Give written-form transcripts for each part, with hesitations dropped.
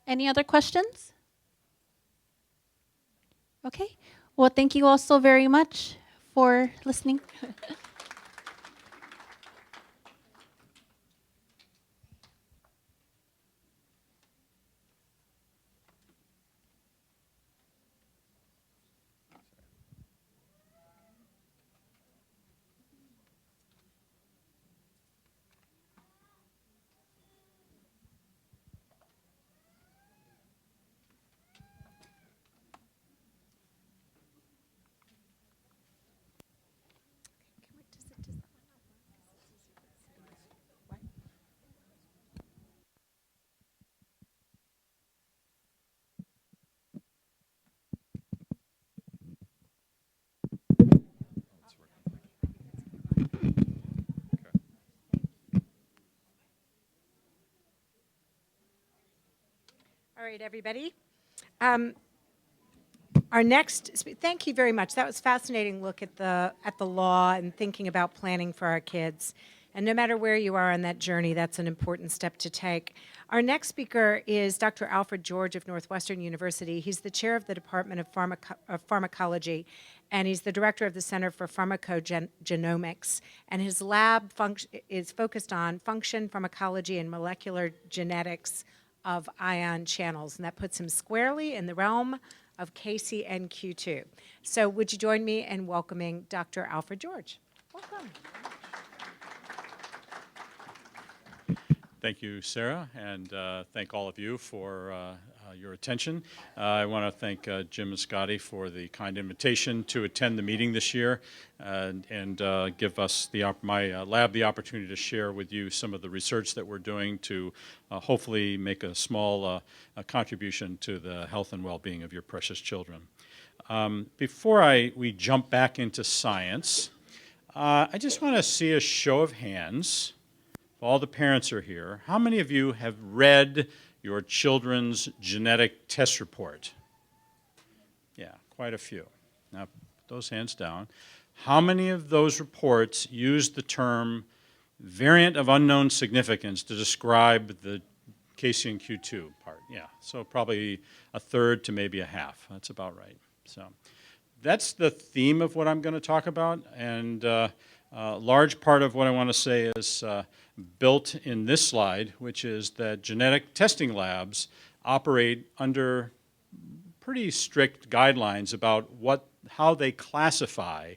Any other questions? Okay. Well, thank you all so very much for listening. All right, everybody. Thank you very much. That was a fascinating look at the law and thinking about planning for our kids. And no matter where you are on that journey, that's an important step to take. Our next speaker is Dr. Alfred George of Northwestern University. He's the chair of the Department of Pharmacology, and he's the director of the Center for Pharmacogenomics. And his lab is focused on function, pharmacology, and molecular genetics of ion channels. And that puts him squarely in the realm of KCNQ2. So would you join me in welcoming Dr. Alfred George? Welcome. Thank you, Sarah, and thank all of you for your attention. I want to thank Jim and Scotty for the kind invitation to attend the meeting this year and give us my lab the opportunity to share with you some of the research that we're doing to hopefully make a small contribution to the health and well-being of your precious children. Before we jump back into science, I just want to see a show of hands. All the parents are here. How many of you have read your children's genetic test report? Yeah, quite a few. Now, put those hands down. How many of those reports use the term variant of unknown significance to describe the KCNQ2 part? Yeah, so probably a third to maybe a half. That's about right. So that's the theme of what I'm going to talk about, and a large part of what I want to say is built in this slide, which is that genetic testing labs operate under pretty strict guidelines about how they classify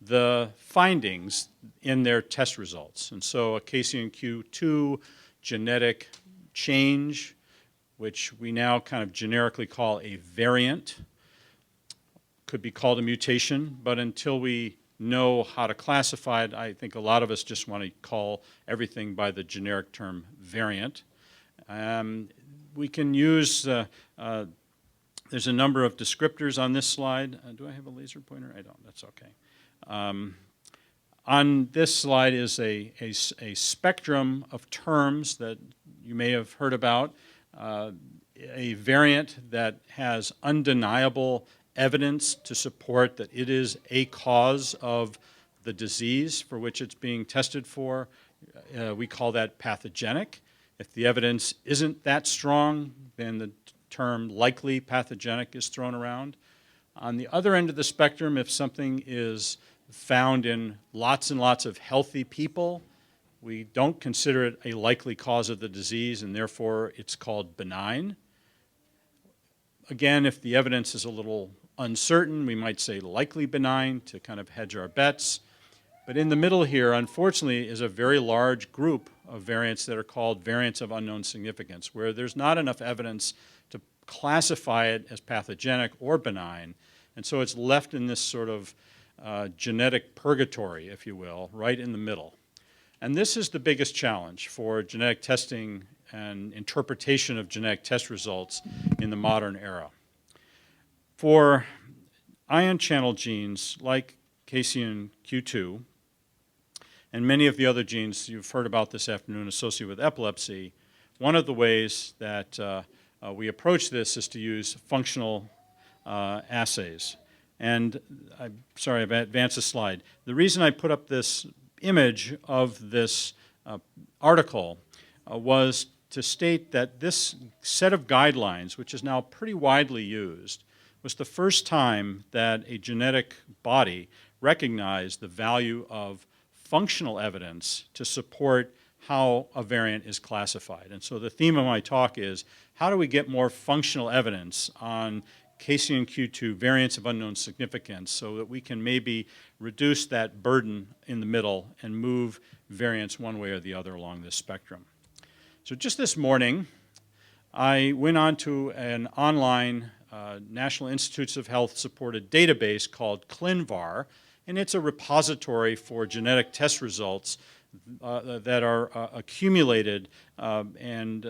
the findings in their test results. And so a KCNQ2 genetic change, which we now kind of generically call a variant, could be called a mutation, but until we know how to classify it, I think a lot of us just want to call everything by the generic term variant. We can use, there's a number of descriptors on this slide. Do I have a laser pointer? I don't, that's okay. On this slide is a spectrum of terms that you may have heard about. A variant that has undeniable evidence to support that it is a cause of the disease for which it's being tested for. We call that pathogenic. If the evidence isn't that strong, then the term likely pathogenic is thrown around. On the other end of the spectrum, if something is found in lots and lots of healthy people, we don't consider it a likely cause of the disease, and therefore it's called benign. Again, if the evidence is a little uncertain, we might say likely benign to kind of hedge our bets. But in the middle here, unfortunately, is a very large group of variants that are called variants of unknown significance, where there's not enough evidence to classify it as pathogenic or benign. And so it's left in this sort of genetic purgatory, if you will, right in the middle. And this is the biggest challenge for genetic testing and interpretation of genetic test results in the modern era. For ion channel genes like KCNQ2 and many of the other genes you've heard about this afternoon associated with epilepsy, one of the ways that we approach this is to use functional assays. And I'm sorry, I've advanced the slide. The reason I put up this image of this article was to state that this set of guidelines, which is now pretty widely used, was the first time that a genetic body recognized the value of functional evidence to support how a variant is classified. And so the theme of my talk is, how do we get more functional evidence on KCNQ2 variants of unknown significance so that we can maybe reduce that burden in the middle and move variants one way or the other along this spectrum. So just this morning, I went on to an online National Institutes of Health supported database called ClinVar, and it's a repository for genetic test results that are accumulated and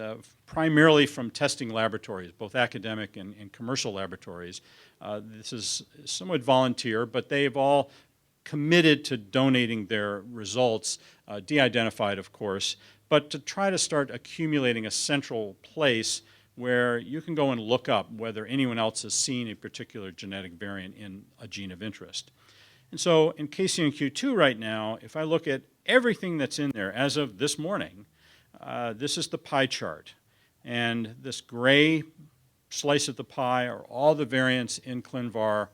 primarily from testing laboratories, both academic and commercial laboratories. This is somewhat volunteer, but they've all committed to donating their results, de-identified of course, but to try to start accumulating a central place where you can go and look up whether anyone else has seen a particular genetic variant in a gene of interest. And so in KCNQ2 right now, if I look at everything that's in there as of this morning, this is the pie chart. And this gray slice of the pie are all the variants in ClinVar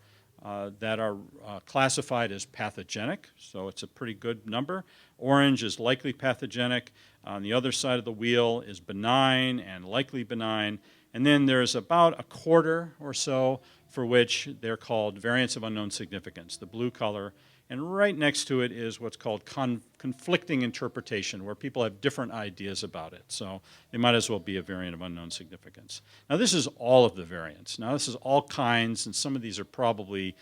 that are classified as pathogenic, so it's a pretty good number. Orange is likely pathogenic. On the other side of the wheel is benign and likely benign. And then there's about a quarter or so for which they're called variants of unknown significance, the blue color. And right next to it is what's called conflicting interpretation, where people have different ideas about it. So they might as well be a variant of unknown significance. Now this is all of the variants. Now this is all kinds, and some of these are probably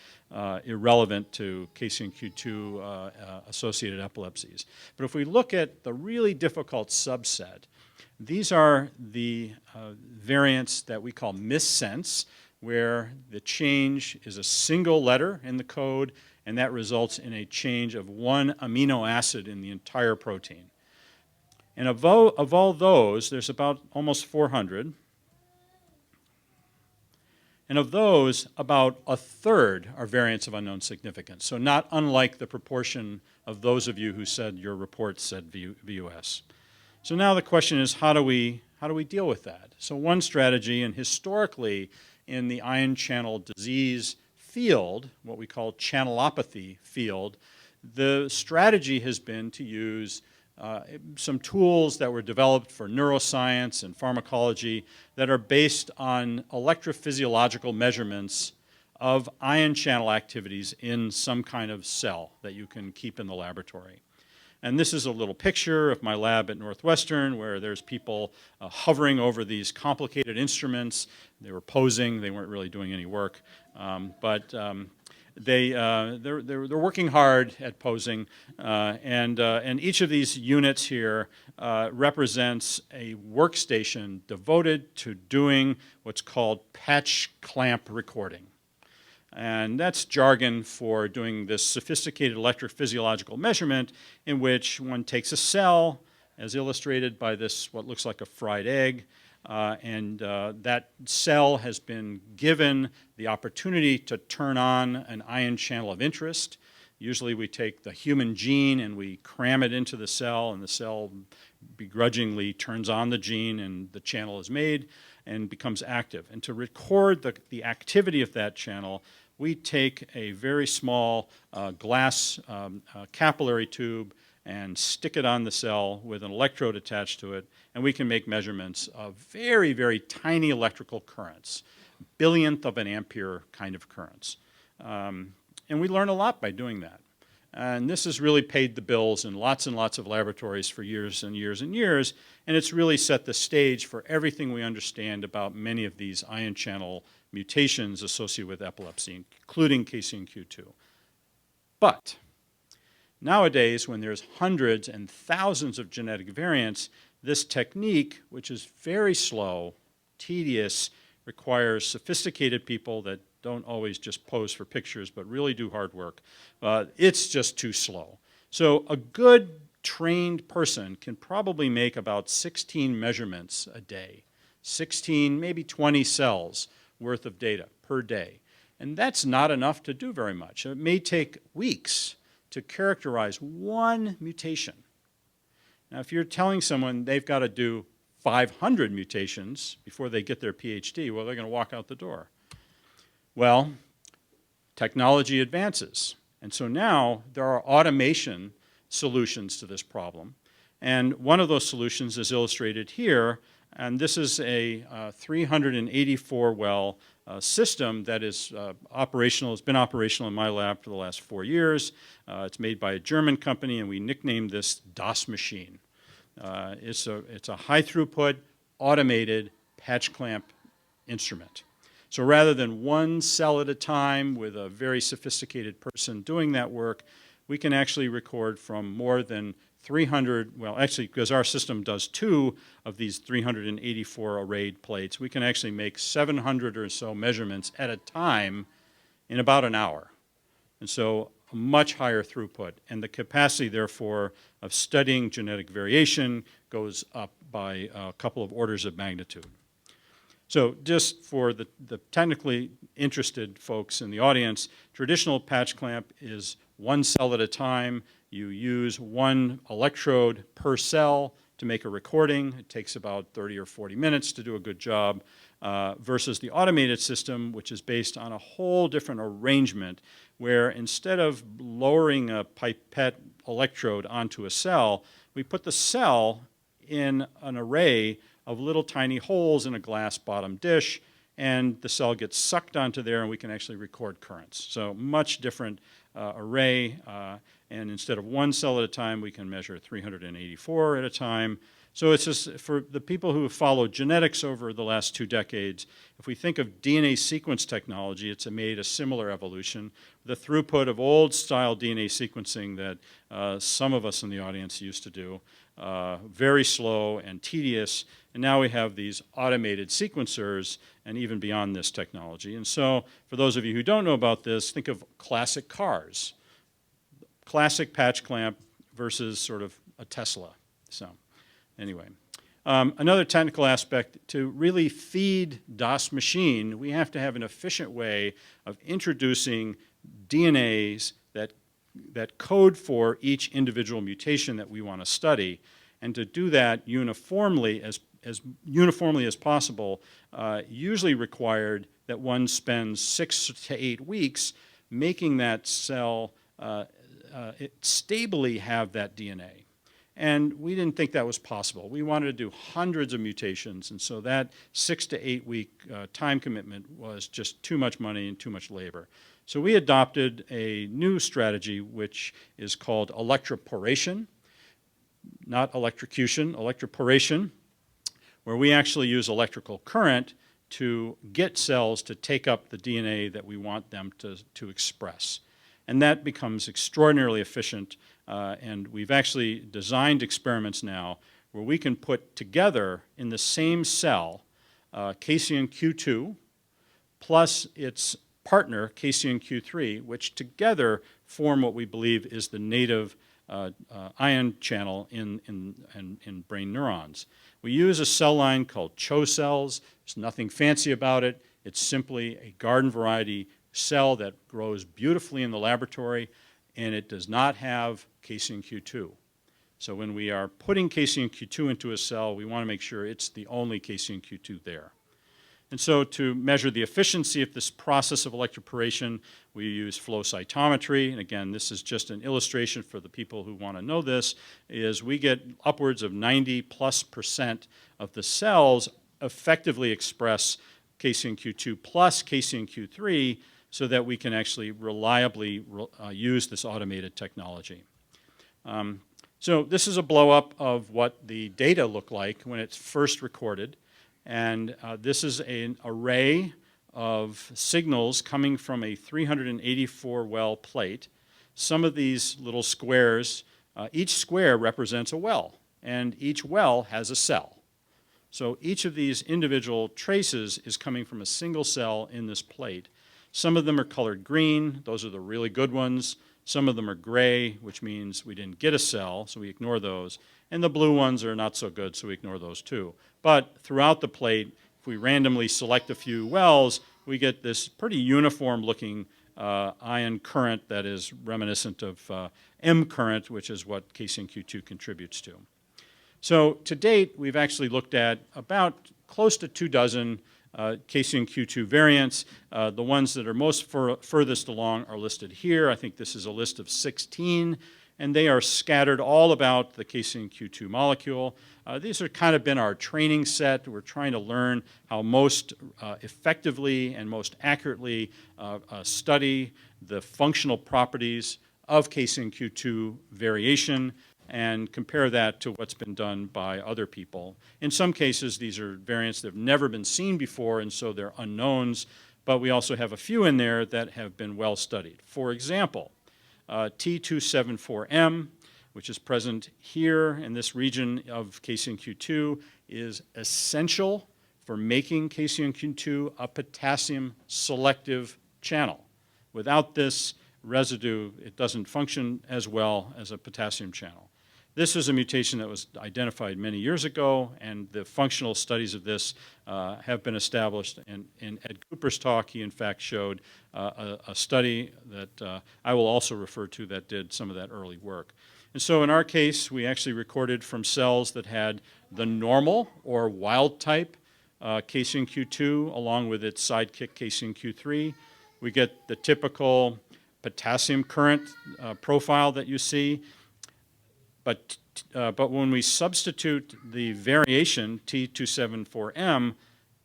irrelevant to KCNQ2 associated epilepsies. But if we look at the really difficult subset, these are the variants that we call missense, where the change is a single letter in the code, and that results in a change of one amino acid in the entire protein. And of all those, there's about almost 400. And of those, about a third are variants of unknown significance. So not unlike the proportion of those of you who said your report said VUS. So now the question is, how do we deal with that? So one strategy, and historically in the ion channel disease field, what we call channelopathy field, the strategy has been to use some tools that were developed for neuroscience and pharmacology that are based on electrophysiological measurements of ion channel activities in some kind of cell that you can keep in the laboratory. And this is a little picture of my lab at Northwestern where there's people hovering over these complicated instruments. They were posing, they weren't really doing any work, but they're working hard at posing, and each of these units here represents a workstation devoted to doing what's called patch clamp recording. And that's jargon for doing this sophisticated electrophysiological measurement in which one takes a cell, as illustrated by this, what looks like a fried egg, and that cell has been given the opportunity to turn on an ion channel of interest. Usually we take the human gene and we cram it into the cell, and the cell begrudgingly turns on the gene and the channel is made and becomes active. And to record the activity of that channel, we take a very small glass capillary tube and stick it on the cell with an electrode attached to it, and we can make measurements of very, very tiny electrical currents, billionth of an ampere kind of currents. And we learn a lot by doing that. And this has really paid the bills in lots and lots of laboratories for years and years and years, and it's really set the stage for everything we understand about many of these ion channel mutations associated with epilepsy, including KCNQ2. But nowadays, when there's hundreds and thousands of genetic variants, this technique, which is very slow, tedious, requires sophisticated people that don't always just pose for pictures, but really do hard work. It's just too slow. So a good trained person can probably make about 16 measurements a day, 16, maybe 20 cells worth of data per day. And that's not enough to do very much. It may take weeks to characterize one mutation. Now, if you're telling someone they've got to do 500 mutations before they get their PhD, well, they're going to walk out the door. Well, technology advances. And so now there are automation solutions to this problem. And one of those solutions is illustrated here. And this is a 384 well system that is operational, has been operational in my lab for the last 4 years. It's made by a German company, and we nicknamed this DOS machine. It's a high throughput, automated patch clamp instrument. So rather than one cell at a time with a very sophisticated person doing that work, we can actually record from more than 300, well, actually, because our system does 2 of these 384 arrayed plates, we can actually make 700 or so measurements at a time in about an hour. And so a much higher throughput. And the capacity, therefore, of studying genetic variation goes up by a couple of orders of magnitude. So just for the technically interested folks in the audience, traditional patch clamp is one cell at a time. You use one electrode per cell to make a recording. It takes about 30 or 40 minutes to do a good job, versus the automated system, which is based on a whole different arrangement where instead of lowering a pipette electrode onto a cell, we put the cell in an array of little tiny holes in a glass bottom dish, and the cell gets sucked onto there, and we can actually record currents. So much different array, and instead of one cell at a time, we can measure 384 at a time. So it's just, for the people who have followed genetics over the last 2 decades, if we think of DNA sequence technology, it's made a similar evolution. The throughput of old-style DNA sequencing that some of us in the audience used to do, very slow and tedious, and now we have these automated sequencers and even beyond this technology. And so for those of you who don't know about this, think of classic cars. Classic patch clamp versus sort of a Tesla. So anyway, another technical aspect, to really feed DOS machine, we have to have an efficient way of introducing DNAs that code for each individual mutation that we want to study, and to do that uniformly as uniformly as possible, usually required that one spends 6 to 8 weeks making that cell stably have that DNA. And we didn't think that was possible. We wanted to do hundreds of mutations, and so that 6 to 8 week time commitment was just too much money and too much labor. So we adopted a new strategy, which is called electroporation, not electrocution, electroporation, where we actually use electrical current to get cells to take up the DNA that we want them to express. And that becomes extraordinarily efficient, and we've actually designed experiments now where we can put together in the same cell KCNQ2 plus its partner, KCNQ3, which together form what we believe is the native ion channel in brain neurons. We use a cell line called CHO cells. There's nothing fancy about it. It's simply a garden variety cell that grows beautifully in the laboratory, and it does not have KCNQ2. So when we are putting KCNQ2 into a cell, we want to make sure it's the only KCNQ2 there. And so to measure the efficiency of this process of electroporation, we use flow cytometry. And again, this is just an illustration for the people who want to know this, is we get upwards of 90+% of the cells effectively express KCNQ2 plus KCNQ3 so that we can actually reliably use this automated technology. So this is a blow-up of what the data look like when it's first recorded. And this is an array of signals coming from a 384 well plate. Some of these little squares, each square represents a well, and each well has a cell. So each of these individual traces is coming from a single cell in this plate. Some of them are colored green. Those are the really good ones. Some of them are gray, which means we didn't get a cell, so we ignore those. And the blue ones are not so good, so we ignore those too. But throughout the plate, if we randomly select a few wells, we get this pretty uniform looking ion current that is reminiscent of M current, which is what KCNQ2 contributes to. So to date, we've actually looked at about close to 24 KCNQ2 variants. The ones that are most furthest along are listed here. I think this is a list of 16, and they are scattered all about the KCNQ2 molecule. These have kind of been our training set. We're trying to learn how most effectively and most accurately study the functional properties of KCNQ2 variation and compare that to what's been done by other people. In some cases, these are variants that have never been seen before, and so they're unknowns, but we also have a few in there that have been well studied. For example, T274M, which is present here in this region of KCNQ2, is essential for making KCNQ2 a potassium selective channel. Without this residue, it doesn't function as well as a potassium channel. This is a mutation that was identified many years ago, and the functional studies of this have been established. And in Ed Cooper's talk, he in fact showed a study that I will also refer to that did some of that early work. And so in our case, we actually recorded from cells that had the normal or wild type KCNQ2 along with its sidekick KCNQ3. We get the typical potassium current profile that you see. But when we substitute the variation T274M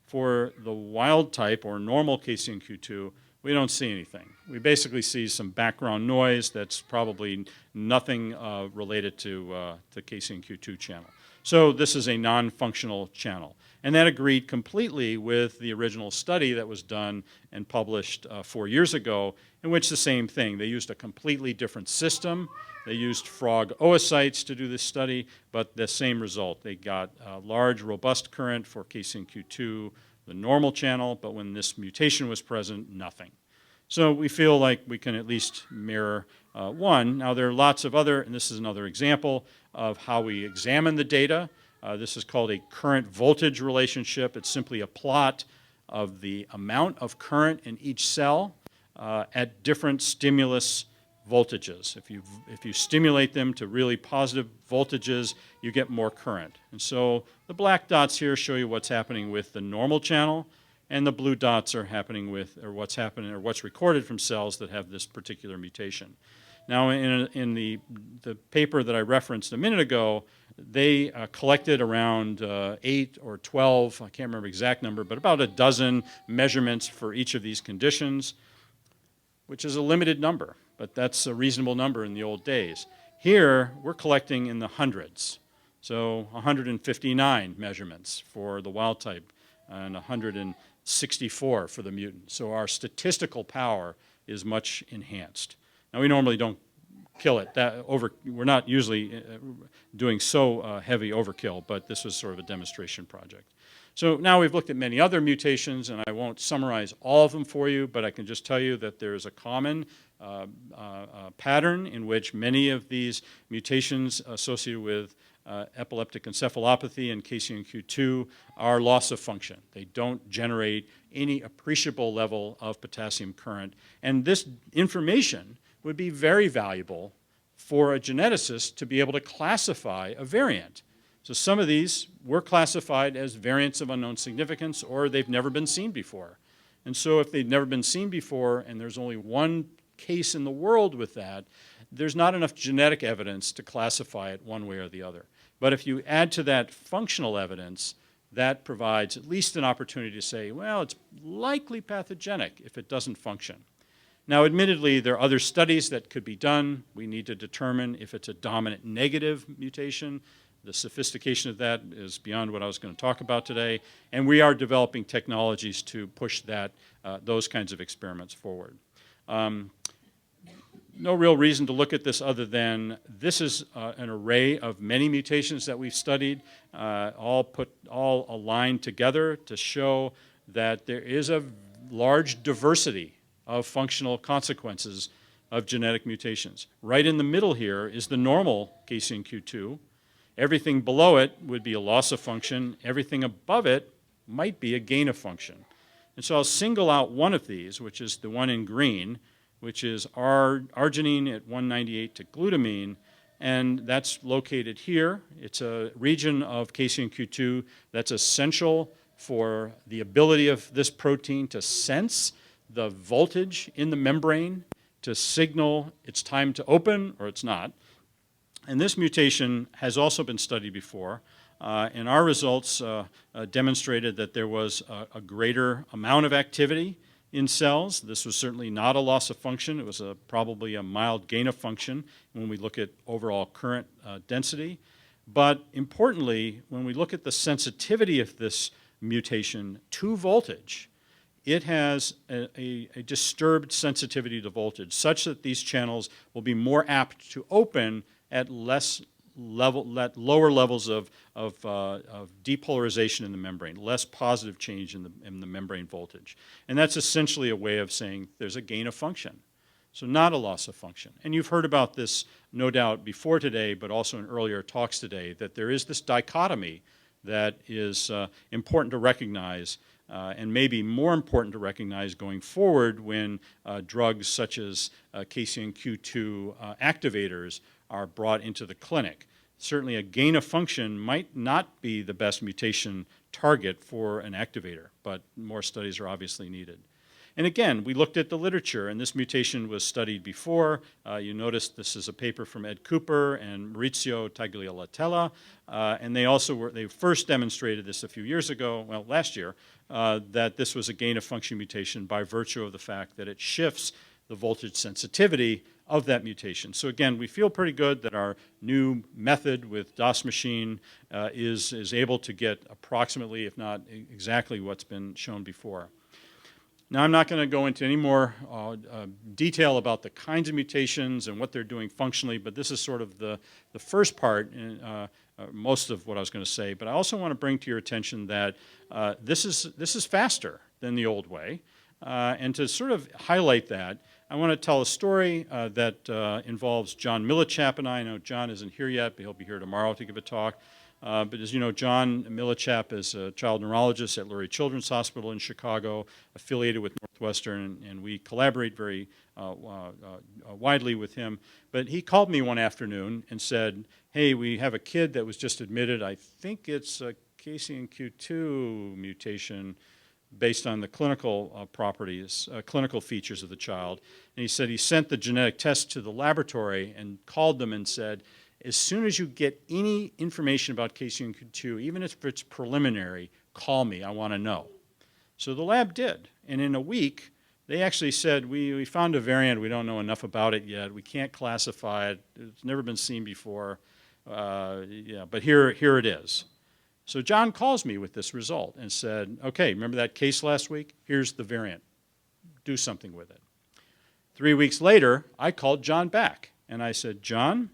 for the wild type or normal KCNQ2, we don't see anything. We basically see some background noise that's probably nothing related to the KCNQ2 channel. So this is a non-functional channel. And that agreed completely with the original study that was done and published 4 years ago, in which the same thing. They used a completely different system. They used frog oocytes to do this study, but the same result. They got a large, robust current for KCNQ2, the normal channel, but when this mutation was present, nothing. So we feel like we can at least mirror one. Now there are lots of other, and this is another example of how we examine the data. This is called a current voltage relationship. It's simply a plot of the amount of current in each cell at different stimulus voltages. If you stimulate them to really positive voltages, you get more current. And so the black dots here show you what's happening with the normal channel, and the blue dots are happening with, or what's happening, or what's recorded from cells that have this particular mutation. Now, in the paper that I referenced a minute ago, they collected around 8 or 12, I can't remember the exact number, but about a dozen measurements for each of these conditions, which is a limited number, but that's a reasonable number in the old days. Here, we're collecting in the hundreds. So 159 measurements for the wild type and 164 for the mutant. So our statistical power is much enhanced. Now, we normally don't kill it. We're not usually doing so heavy overkill, but this was sort of a demonstration project. So now we've looked at many other mutations, and I won't summarize all of them for you, but I can just tell you that there's a common pattern in which many of these mutations associated with epileptic encephalopathy and KCNQ2 are loss of function. They don't generate any appreciable level of potassium current, and this information would be very valuable for a geneticist to be able to classify a variant. So some of these were classified as variants of unknown significance, or they've never been seen before. And so if they've never been seen before and there's only one case in the world with that, there's not enough genetic evidence to classify it one way or the other. But if you add to that functional evidence, that provides at least an opportunity to say, well, it's likely pathogenic if it doesn't function. Now, admittedly, there are other studies that could be done. We need to determine if it's a dominant negative mutation. The sophistication of that is beyond what I was going to talk about today, and we are developing technologies to push that, those kinds of experiments forward. No real reason to look at this other than this is an array of many mutations that we've studied, all aligned together to show that there is a large diversity of functional consequences of genetic mutations. Right in the middle here is the normal KCNQ2. Everything below it would be a loss of function. Everything above it might be a gain of function. And so I'll single out one of these, which is the one in green, which is arginine at 198 to glutamine. and that's located here. It's a region of KCNQ2 that's essential for the ability of this protein to sense the voltage in the membrane to signal it's time to open or it's not. And this mutation has also been studied before, and our results demonstrated that there was a greater amount of activity in cells. This was certainly not a loss of function. It was probably a mild gain of function when we look at overall current density. But importantly, when we look at the sensitivity of this mutation to voltage, it has a disturbed sensitivity to voltage such that these channels will be more apt to open at lower levels of depolarization in the membrane, less positive change in the membrane voltage. And that's essentially a way of saying there's a gain of function. So not a loss of function. And you've heard about this, no doubt, before today, but also in earlier talks today, that there is this dichotomy that is important to recognize, and maybe more important to recognize going forward when drugs such as KCNQ2 activators are brought into the clinic. Certainly a gain of function might not be the best mutation target for an activator, but more studies are obviously needed. And again, we looked at the literature, and this mutation was studied before. You notice this is a paper from Ed Cooper and Maurizio Tagliatella, and they first demonstrated this a few years ago, well, last year, that this was a gain of function mutation by virtue of the fact that it shifts the voltage sensitivity of that mutation. So again, we feel pretty good that our new method with DOS machine is able to get approximately, if not exactly, what's been shown before. Now, I'm not going to go into any more detail about the kinds of mutations and what they're doing functionally, but this is sort of the first part, most of what I was going to say. But I also want to bring to your attention that this is faster than the old way. And to sort of highlight that, I want to tell a story that involves John Millichap and I. I know John isn't here yet, but he'll be here tomorrow to give a talk. But as you know, John Millichap is a child neurologist at Lurie Children's Hospital in Chicago, affiliated with Northwestern, and we collaborate very widely with him. But he called me one afternoon and said, hey, we have a kid that was just admitted. I think it's a KCNQ2 mutation based on the clinical properties, clinical features of the child. And he said he sent the genetic test to the laboratory and called them and said, as soon as you get any information about KCNQ2, even if it's preliminary, call me, I want to know. So the lab did, and in a week, they actually said, we found a variant, we don't know enough about it yet, we can't classify it, it's never been seen before, but here it is. So John calls me with this result and said, okay, remember that case last week? Here's the variant. Do something with it. 3 weeks later, I called John back, and I said, John,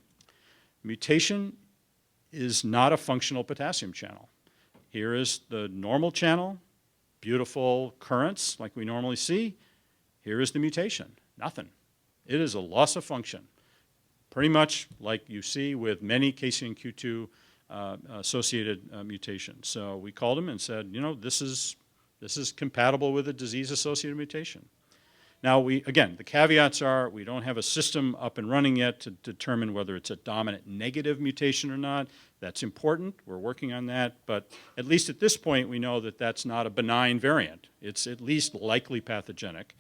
mutation is not a functional potassium channel. Here is the normal channel, beautiful currents like we normally see. Here is the mutation, nothing. It is a loss of function, pretty much like you see with many KCNQ2 associated mutations. So we called him and said, you know, this is compatible with a disease-associated mutation. Now, again, the caveats are we don't have a system up and running yet to determine whether it's a dominant negative mutation or not. That's important. We're working on that. But at least at this point, we know that that's not a benign variant. It's at least likely pathogenic.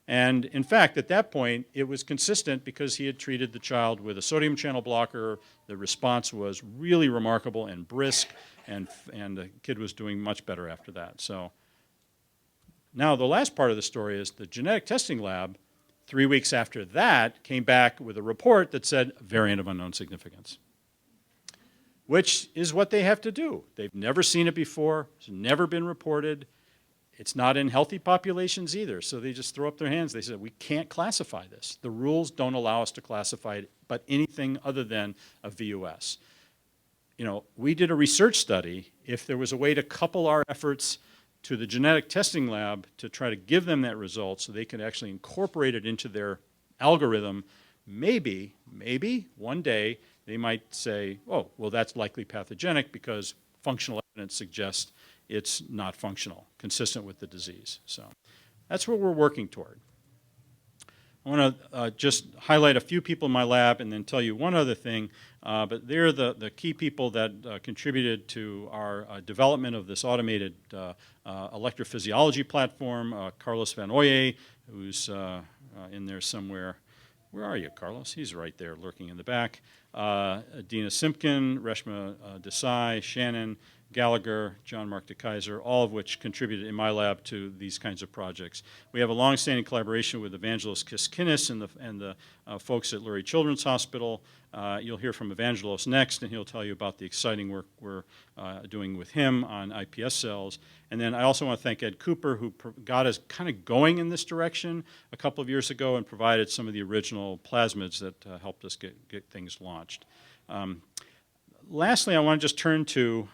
And in fact, at that point, it was consistent because he had treated the child with a sodium channel blocker. The response was really remarkable and brisk, and the kid was doing much better after that. So now the last part of the story is the genetic testing lab, 3 weeks after that, came back with a report that said variant of unknown significance, which is what they have to do. They've never seen it before. It's never been reported. It's not in healthy populations either, so they just throw up their hands. They said, we can't classify this. The rules don't allow us to classify it, but anything other than a VUS. You know, we did a research study. If there was a way to couple our efforts to the genetic testing lab to try to give them that result so they could actually incorporate it into their algorithm, maybe one day they might say, oh, well, that's likely pathogenic because functional evidence suggests it's not functional, consistent with the disease. So that's what we're working toward. I want to just highlight a few people in my lab and then tell you one other thing. But they're the key people that contributed to our development of this automated electrophysiology platform. Carlos Van Oye, who's in there somewhere. Where are you, Carlos? He's right there lurking in the back. Dina Simpkin, Reshma Desai, Shannon Gallagher, John Mark DeKaiser, all of which contributed in my lab to these kinds of projects. We have a long-standing collaboration with Evangelos Kiskinis and the folks at Lurie Children's Hospital. You'll hear from Evangelos next, and he'll tell you about the exciting work we're doing with him on iPS cells. And then I also want to thank Ed Cooper, who got us kind of going in this direction a couple of years ago and provided some of the original plasmids that helped us get things launched. Lastly, I want to just turn to,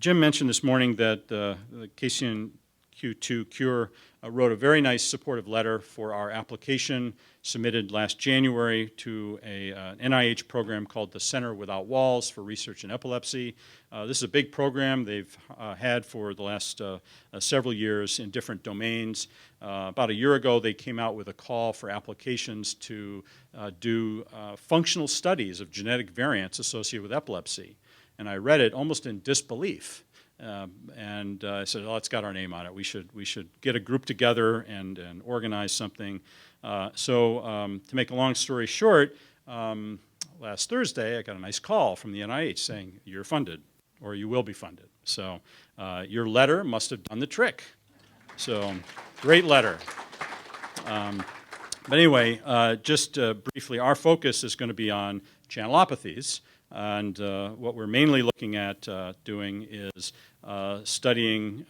Jim mentioned this morning that the KCNQ2 Cure wrote a very nice supportive letter for our application submitted last January to an NIH program called the Center Without Walls for Research in Epilepsy. This is a big program they've had for the last several years in different domains. About a year ago, they came out with a call for applications to do functional studies of genetic variants associated with epilepsy. And I read it almost in disbelief. And I said, oh, it's got our name on it. We should get a group together and organize something. To make a long story short, last Thursday I got a nice call from the NIH saying, you're funded, or you will be funded. So your letter must have done the trick. So great letter. But anyway, just briefly, our focus is going to be on channelopathies. And what we're mainly looking at doing is studying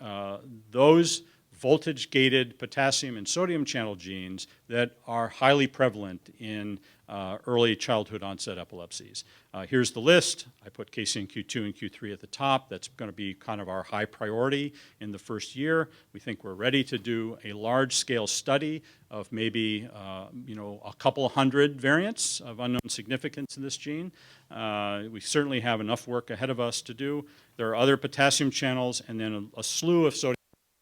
those voltage-gated potassium and sodium channel genes that are highly prevalent in early childhood onset epilepsies. Here's the list. I put KCNQ2 and Q3 at the top. That's going to be kind of our high priority in the first year. We think we're ready to do a large-scale study of maybe a couple hundred variants of unknown significance in this gene. We certainly have enough work ahead of us to do. There are other potassium channels and then a slew of sodium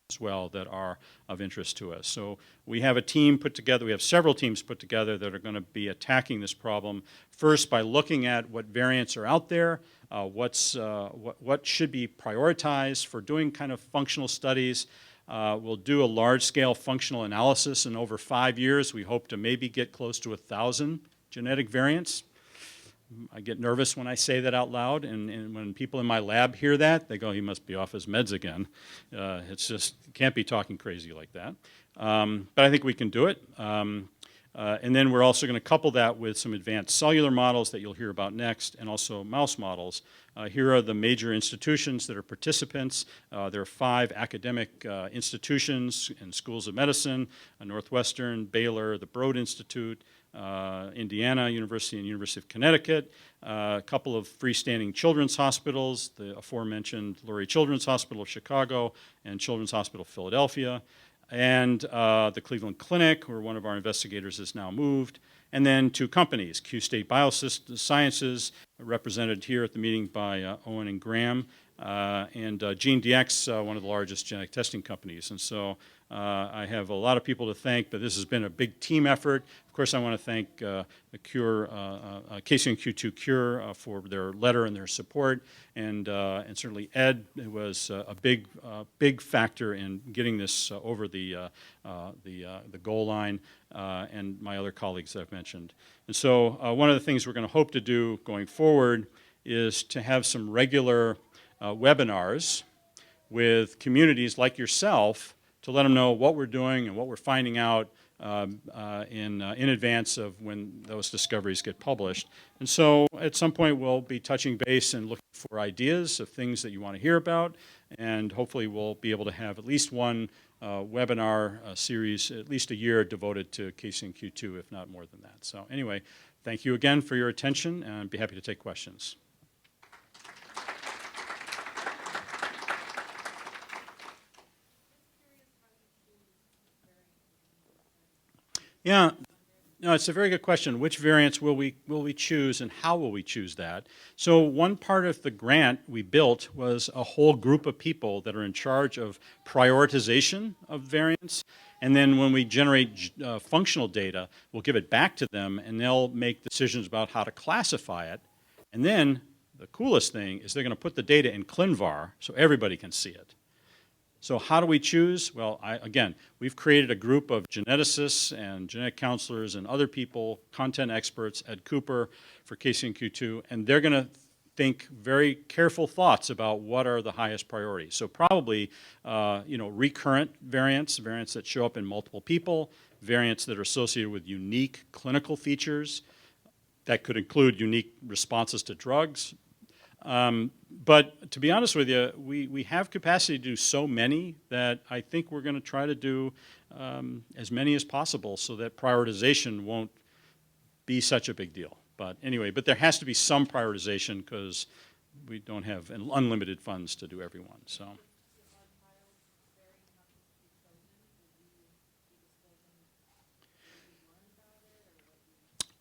as well that are of interest to us. So we have a team put together, we have several teams put together that are going to be attacking this problem, first by looking at what variants are out there, what should be prioritized for doing kind of functional studies. We'll do a large-scale functional analysis in over 5 years. We hope to maybe get close to 1,000 genetic variants. I get nervous when I say that out loud, and when people in my lab hear that, they go, he must be off his meds again. It's just, can't be talking crazy like that. But I think we can do it. And then we're also going to couple that with some advanced cellular models that you'll hear about next, and also mouse models. Here are the major institutions that are participants. There are 5 academic institutions and schools of medicine, Northwestern, Baylor, the Broad Institute, Indiana University and University of Connecticut, a couple of freestanding children's hospitals, the aforementioned Lurie Children's Hospital of Chicago and Children's Hospital of Philadelphia, and the Cleveland Clinic, where one of our investigators is now moved, and then 2 companies, Q State Biosciences, represented here at the meeting by Owen and Graham, and GeneDx, one of the largest genetic testing companies. And so I have a lot of people to thank, but this has been a big team effort. Of course, I want to thank the Cure, KCNQ2 Cure for their letter and their support, and certainly Ed was a big factor in getting this over the goal line, and my other colleagues that I've mentioned. And so one of the things we're going to hope to do going forward is to have some regular webinars with communities like yourself to let them know what we're doing and what we're finding out in advance of when those discoveries get published. And so at some point we'll be touching base and looking for ideas of things that you want to hear about, and hopefully we'll be able to have at least one webinar series, at least a year devoted to KCNQ2, if not more than that. So anyway, thank you again for your attention, and I'd be happy to take questions. Yeah, No, it's a very good question. Which variants will we choose, and how will we choose that? So one part of the grant we built was a whole group of people that are in charge of prioritization of variants. And then when we generate functional data, we'll give it back to them, and they'll make decisions about how to classify it. And then the coolest thing is they're going to put the data in ClinVar so everybody can see it. So how do we choose? Well, again, we've created a group of geneticists and genetic counselors and other people, content experts at Cooper for KCNQ2, and they're going to think very careful thoughts about what are the highest priorities. So probably, recurrent variants that show up in multiple people, variants that are associated with unique clinical features. That could include unique responses to drugs. But to be honest with you, we have capacity to do so many that I think we're going to try to do as many as possible so that prioritization won't be such a big deal. But anyway, there has to be some prioritization because we don't have unlimited funds to do everyone.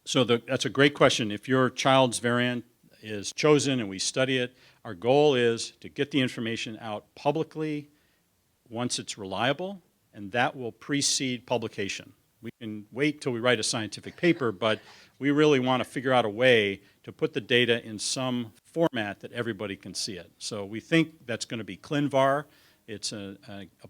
So that's a great question. If your child's variant is chosen and we study it, our goal is to get the information out publicly once it's reliable, and that will precede publication. We can wait till we write a scientific paper, but we really want to figure out a way to put the data in some format that everybody can see it. So we think that's going to be ClinVar. It's a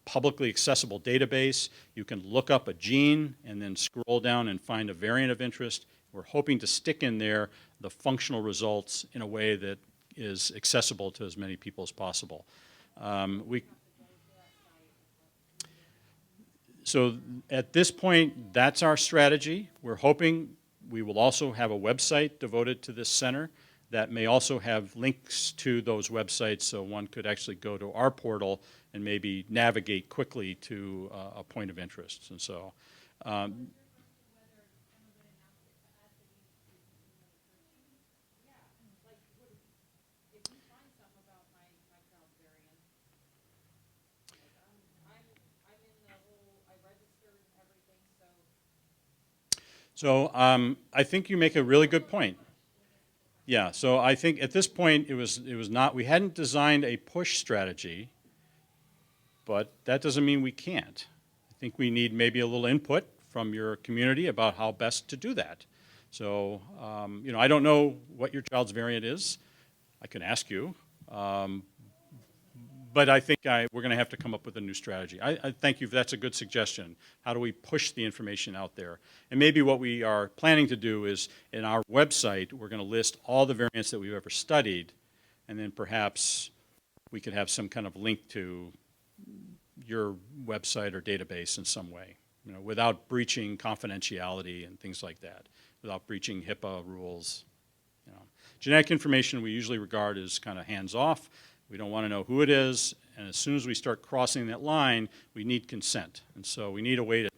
publicly accessible database. You can look up a gene and then scroll down and find a variant of interest. We're hoping to stick in there the functional results in a way that is accessible to as many people as possible. So at this point, that's our strategy. We're hoping we will also have a website devoted to this center that may also have links to those websites so one could actually go to our portal and maybe navigate quickly to a point of interest. And so I think you make a really good point. Yeah, so I think at this point it was not, we hadn't designed a push strategy, but that doesn't mean we can't. I think we need maybe a little input from your community about how best to do that. So, I don't know what your child's variant is. I can ask you. But I think we're going to have to come up with a new strategy. I thank you. That's a good suggestion. How do we push the information out there? And maybe what we are planning to do is in our website, we're going to list all the variants that we've ever studied, and then perhaps we could have some kind of link to your website or database in some way, without breaching confidentiality and things like that, without breaching HIPAA rules. Genetic information we usually regard as kind of hands-off. We don't want to know who it is, and as soon as we start crossing that line, we need consent. And so we need a way to,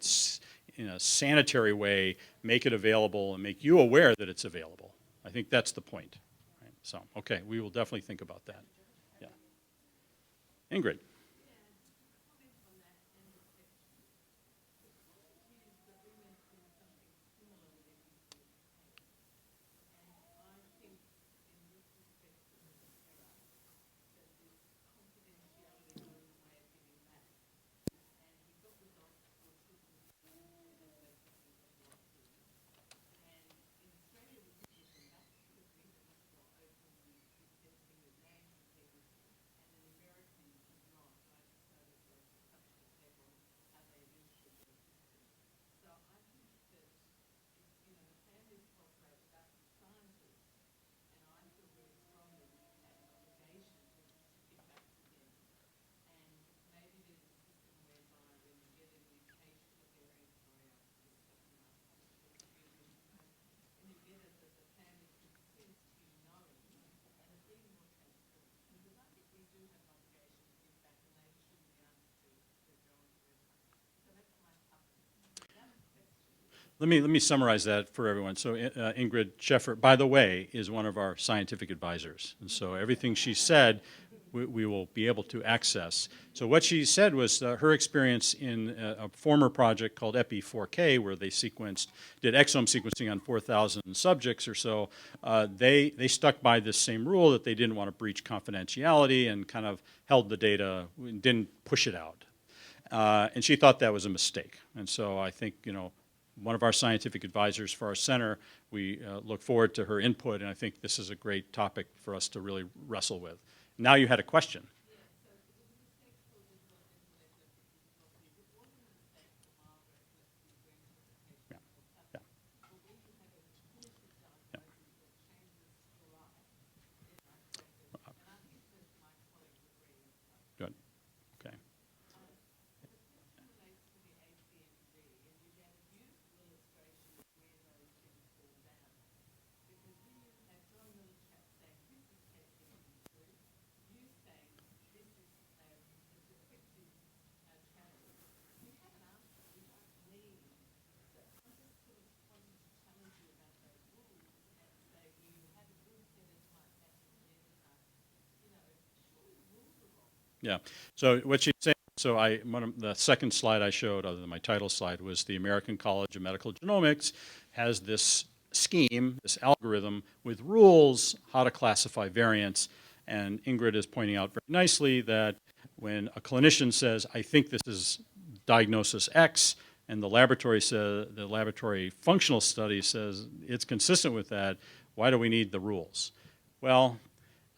in a sanitary way, make it available and make you aware that it's available. I think that's the point. Right? So, okay, we will definitely think about that. Yeah. Ingrid. Let me summarize that for everyone. So Ingrid Sheffer, by the way, is one of our scientific advisors. And so everything she said we will be able to access. So what she said was her experience in a former project called EPI4K, where they did exome sequencing on 4,000 subjects or so. They stuck by this same rule that they didn't want to breach confidentiality and kind of held the data, didn't push it out. And she thought that was a mistake. And so I think, one of our scientific advisors for our center, we look forward to her input, and I think this is a great topic for us to really wrestle with. Now you had a question. Yeah. Yeah. Yeah. Good. Okay. Yeah. So what she's saying, the second slide I showed, other than my title slide, was the American College of Medical Genomics has this scheme, this algorithm with rules how to classify variants. And Ingrid is pointing out very nicely that when a clinician says, I think this is diagnosis X, and the laboratory functional study says it's consistent with that, why do we need the rules? Well,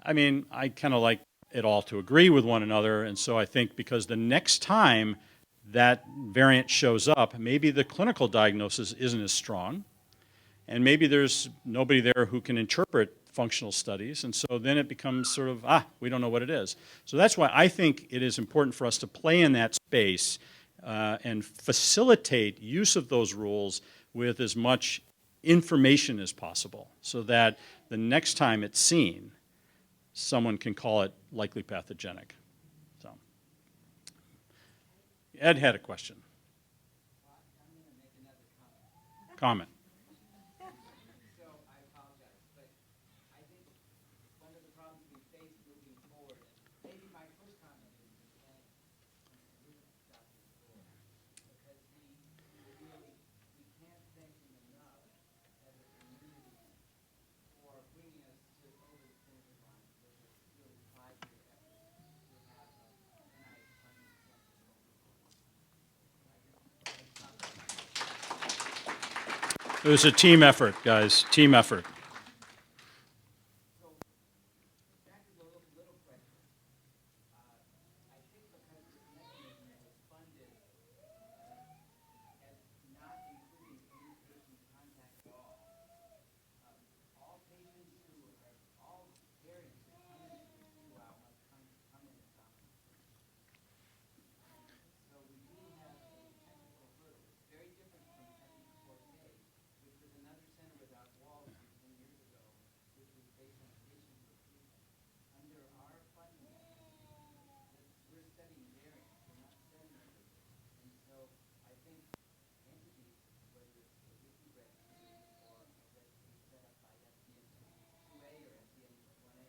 I mean, I kind of like it all to agree with one another, and so I think because the next time that variant shows up, maybe the clinical diagnosis isn't as strong, and maybe there's nobody there who can interpret functional studies, and so then it becomes sort of, we don't know what it is. So that's why I think it is important for us to play in that space and facilitate use of those rules with as much information as possible, so that the next time it's seen, someone can call it likely pathogenic. So, Ed had a question. I'm going to make another comment. Comment. So I apologize, but I think one of the problems we face moving forward, and maybe my first comment is to thank Dr. Ford, because we can't thank him enough as a community for bringing us to over the finish line with this really 5-year effort to have an NIH funding center It was a team effort, guys, team effort. So back to the little question. I think because this mechanism was funded as not including any patient contact at all patients who are, all variants that come into the QL must come in a common sequence. So we do have a technical hurdle. It's very different from EPI4K, which was another center without walls from 10 years ago, which was based on patient recruitment. Under our funding mechanism, we're studying variants, we're not studying everything. And so I think entities, whether it's the wiki registry or a registry set up by FCN2A or FCN1A,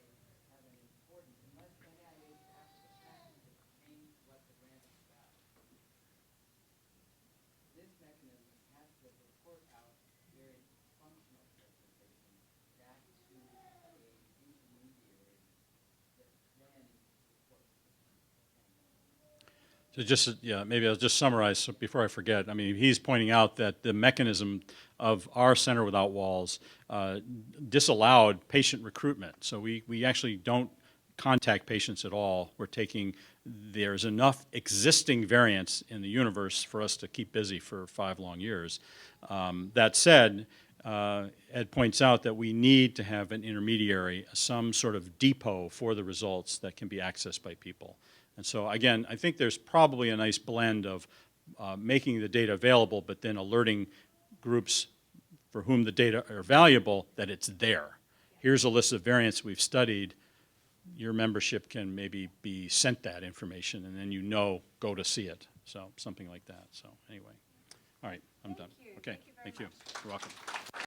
have an important, unless NIH after the fact has changed what the grant is about. This mechanism has to report out various functional characterization back to a intermediary that then reports to the So maybe I'll just summarize before I forget. I mean, he's pointing out that the mechanism of our Center Without Walls disallowed patient recruitment. So we actually don't contact patients at all. There's enough existing variants in the universe for us to keep busy for 5 long years. That said, Ed points out that we need to have an intermediary, some sort of depot for the results that can be accessed by people. And so again, I think there's probably a nice blend of making the data available, but then alerting groups for whom the data are valuable that it's there. Here's a list of variants we've studied. Your membership can maybe be sent that information, and then go to see it. So something like that. So anyway, all right, I'm done. Thank you. Okay, Thank you very thank you. much. You're welcome.